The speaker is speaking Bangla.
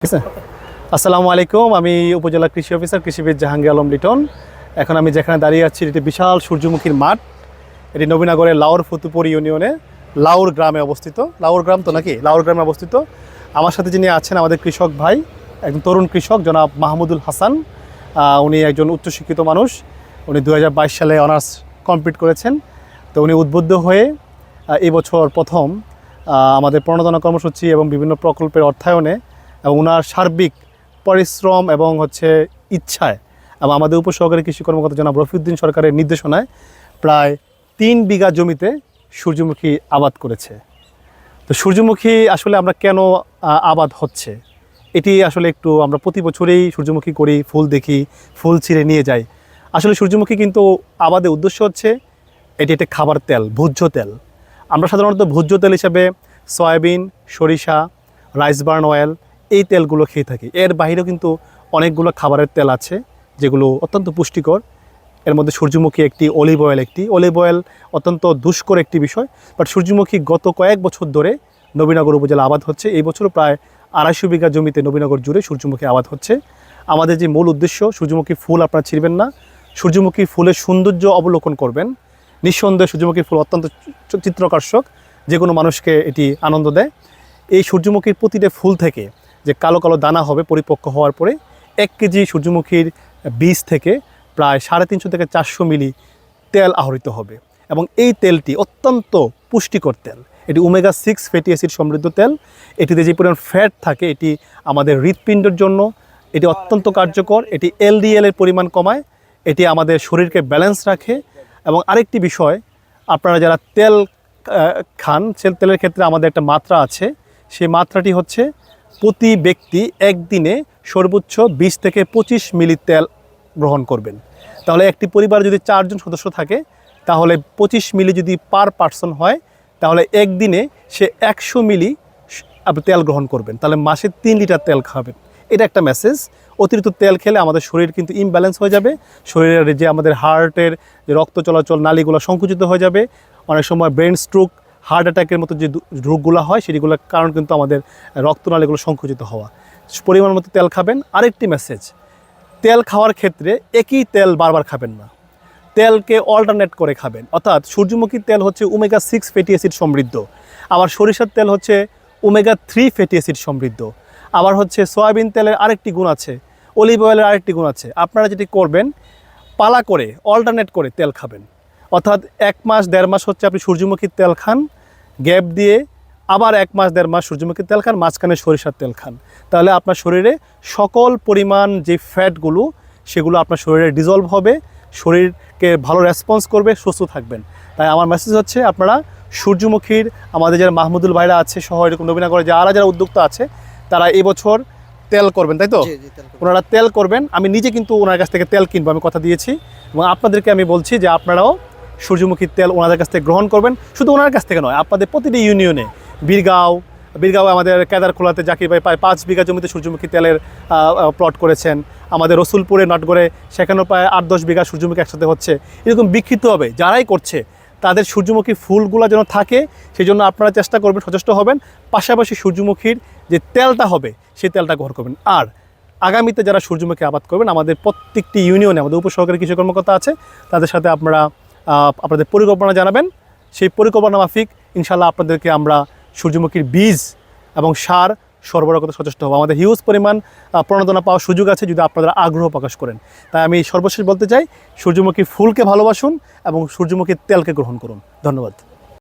ঠিক আছে। আসসালামু আলাইকুম, আমি উপজেলা কৃষি অফিসার কৃষিবিদ জাহাঙ্গীর আলম লিটন। এখন আমি যেখানে দাঁড়িয়ে আছি এটি বিশাল সূর্যমুখীর মাঠ। এটি নবীনগরের লাউর ফতুপুর ইউনিয়নে লাউর গ্রামে অবস্থিত। লাউর গ্রাম তো নাকি? লাউর গ্রামে অবস্থিত। আমার সাথে যিনি আছেন আমাদের কৃষক ভাই, একজন তরুণ কৃষক জনাব মাহমুদুল হাসান। উনি একজন উচ্চশিক্ষিত মানুষ। উনি 2022 সালে অনার্স কমপ্লিট করেছেন। তো উনি উদ্বুদ্ধ হয়ে এই বছর প্রথম আমাদের প্রণোদনা কর্মসূচি এবং বিভিন্ন প্রকল্পের অর্থায়নে এবং ওনার সার্বিক পরিশ্রম এবং ইচ্ছায় এবং আমাদের উপসহকারী কৃষি কর্মকর্তা জনাব রফিউদ্দিন সরকারের নির্দেশনায় প্রায় 3 বিঘা জমিতে সূর্যমুখী আবাদ করেছে। তো সূর্যমুখী আসলে আমরা কেন আবাদ হচ্ছে এটি আসলে একটু আমরা প্রতি বছরেই সূর্যমুখী করি, ফুল দেখি, ফুল ছিঁড়ে নিয়ে যাই। আসলে সূর্যমুখী কিন্তু আবাদের উদ্দেশ্য হচ্ছে এটি একটা খাবার তেল, ভোজ্য তেল। আমরা সাধারণত ভোজ্য তেল হিসেবে সয়াবিন, সরিষা, রাইস বার্ন অয়েল এই তেলগুলো খেয়ে থাকি। এর বাইরেও কিন্তু অনেকগুলো খাবারের তেল আছে যেগুলো অত্যন্ত পুষ্টিকর। এর মধ্যে সূর্যমুখী একটি, অলিভ অয়েল একটি। অলিভ অয়েল অত্যন্ত দুষ্কর একটি বিষয়, বাট সূর্যমুখী গত কয়েক বছর ধরে নবীনগর উপজেলা আবাদ হচ্ছে। এই বছরও প্রায় 250 বিঘা জমিতে নবীনগর জুড়ে সূর্যমুখী আবাদ হচ্ছে। আমাদের যে মূল উদ্দেশ্য, সূর্যমুখী ফুল আপনারা ছিঁড়বেন না, সূর্যমুখী ফুলের সৌন্দর্য অবলোকন করবেন। নিঃসন্দেহে সূর্যমুখীর ফুল অত্যন্ত চিত্রাকর্ষক, যে কোনো মানুষকে এটি আনন্দ দেয়। এই সূর্যমুখীর প্রতিটা ফুল থেকে যে কালো কালো দানা হবে পরিপক্ক হওয়ার পরে 1 কেজি সূর্যমুখীর বীজ থেকে প্রায় 350 থেকে 400 মিলি তেল আহরিত হবে। এবং এই তেলটি অত্যন্ত পুষ্টিকর তেল। এটি ওমেগা 6 ফ্যাটি অ্যাসিড সমৃদ্ধ তেল। এটিতে যে পরিমাণ ফ্যাট থাকে এটি আমাদের হৃৎপিণ্ডের জন্য এটি অত্যন্ত কার্যকর। এটি এলডিএল এর পরিমাণ কমায়, এটি আমাদের শরীরকে ব্যালেন্স রাখে। এবং আরেকটি বিষয়, আপনারা যারা তেল খান, তেলের ক্ষেত্রে আমাদের একটা মাত্রা আছে। সেই মাত্রাটি হচ্ছে প্রতি ব্যক্তি একদিনে সর্বোচ্চ 20 থেকে 25 মিলি তেল গ্রহণ করবেন। তাহলে একটি পরিবারে যদি 4 জন সদস্য থাকে তাহলে 25 মিলি যদি পার পার্সন হয় তাহলে একদিনে সে 100 মিলি আপনি তেল গ্রহণ করবেন। তাহলে মাসে 3 লিটার তেল খাবেন। এটা একটা মেসেজ। অতিরিক্ত তেল খেলে আমাদের শরীর কিন্তু ইমব্যালেন্স হয়ে যাবে। শরীরের যে আমাদের হার্টের যে রক্ত চলাচল নালীগুলো সংকুচিত হয়ে যাবে। অনেক সময় ব্রেন স্ট্রোক, হার্ট অ্যাটাকের মতো যে রোগগুলো হয় সেগুলোর কারণ কিন্তু আমাদের রক্তনালীগুলো সংকুচিত হওয়া। পরিমাণ মতো তেল খাবেন। আরেকটি মেসেজ, তেল খাওয়ার ক্ষেত্রে একই তেল বারবার খাবেন না, তেলকে অল্টারনেট করে খাবেন। অর্থাৎ সূর্যমুখীর তেল হচ্ছে ওমেগা 6 ফ্যাটি অ্যাসিড সমৃদ্ধ, আবার সরিষার তেল হচ্ছে ওমেগা 3 ফ্যাটি অ্যাসিড সমৃদ্ধ, আবার সয়াবিন তেলের আরেকটি গুণ আছে, অলিভ অয়েলের আরেকটি গুণ আছে। আপনারা যেটি করবেন, পালা করে অল্টারনেট করে তেল খাবেন। অর্থাৎ 1 মাস 1.5 মাস আপনি সূর্যমুখীর তেল খান, গ্যাপ দিয়ে আবার 1 মাস 1.5 মাস সূর্যমুখীর তেল খান, মাঝখানে সরিষার তেল খান। তাহলে আপনার শরীরে সকল পরিমাণ যে ফ্যাটগুলো সেগুলো আপনার শরীরে ডিজলভ হবে, শরীরকে ভালো রেসপন্স করবে, সুস্থ থাকবেন। তাই আমার মেসেজ হচ্ছে আপনারা সূর্যমুখীর, আমাদের যারা মাহমুদুল ভাইরা আছে সহ এরকম নবীনগরে যারা উদ্যোক্তা আছে তারা এবছর তেল করবেন, তাই তো? ওনারা তেল করবেন। আমি নিজে কিন্তু ওনার কাছ থেকে তেল কিনবো, আমি কথা দিয়েছি। এবং আপনাদেরকে আমি বলছি যে আপনারাও সূর্যমুখীর তেল ওনাদের কাছ থেকে গ্রহণ করবেন। শুধু ওনার কাছ থেকে নয়, আপনাদের প্রতিটি ইউনিয়নে, বীরগাঁও আমাদের কেদারখোলাতে জাকির ভাই প্রায় 5 বিঘা জমিতে সূর্যমুখী তেলের প্লট করেছেন। আমাদের রসুলপুরে নটগড়ে সেখানেও প্রায় 8-10 বিঘা সূর্যমুখী একসাথে হচ্ছে। এরকম বিক্ষিপ্ত হবে যারাই করছে তাদের সূর্যমুখী ফুলগুলো যেন থাকে, সেই জন্য আপনারা চেষ্টা করবেন, সচেষ্ট হবেন। পাশাপাশি সূর্যমুখীর যে তেলটা হবে সেই তেলটা গ্রহণ করবেন। আর আগামীতে যারা সূর্যমুখী আবাদ করবেন, আমাদের প্রত্যেকটি ইউনিয়নে আমাদের উপসহকারী কৃষি কর্মকর্তা আছে, তাদের সাথে আপনারা আপনাদের পরিকল্পনা জানাবেন। সেই পরিকল্পনা মাফিক ইনশাল্লাহ আপনাদেরকে আমরা সূর্যমুখীর বীজ এবং সার সরবরাহ করতে সচেষ্ট হবো। আমাদের হিউজ পরিমাণ প্রণোদনা পাওয়ার সুযোগ আছে যদি আপনারা আগ্রহ প্রকাশ করেন। তাই আমি সর্বশেষ বলতে চাই, সূর্যমুখী ফুলকে ভালোবাসুন এবং সূর্যমুখীর তেলকে গ্রহণ করুন। ধন্যবাদ।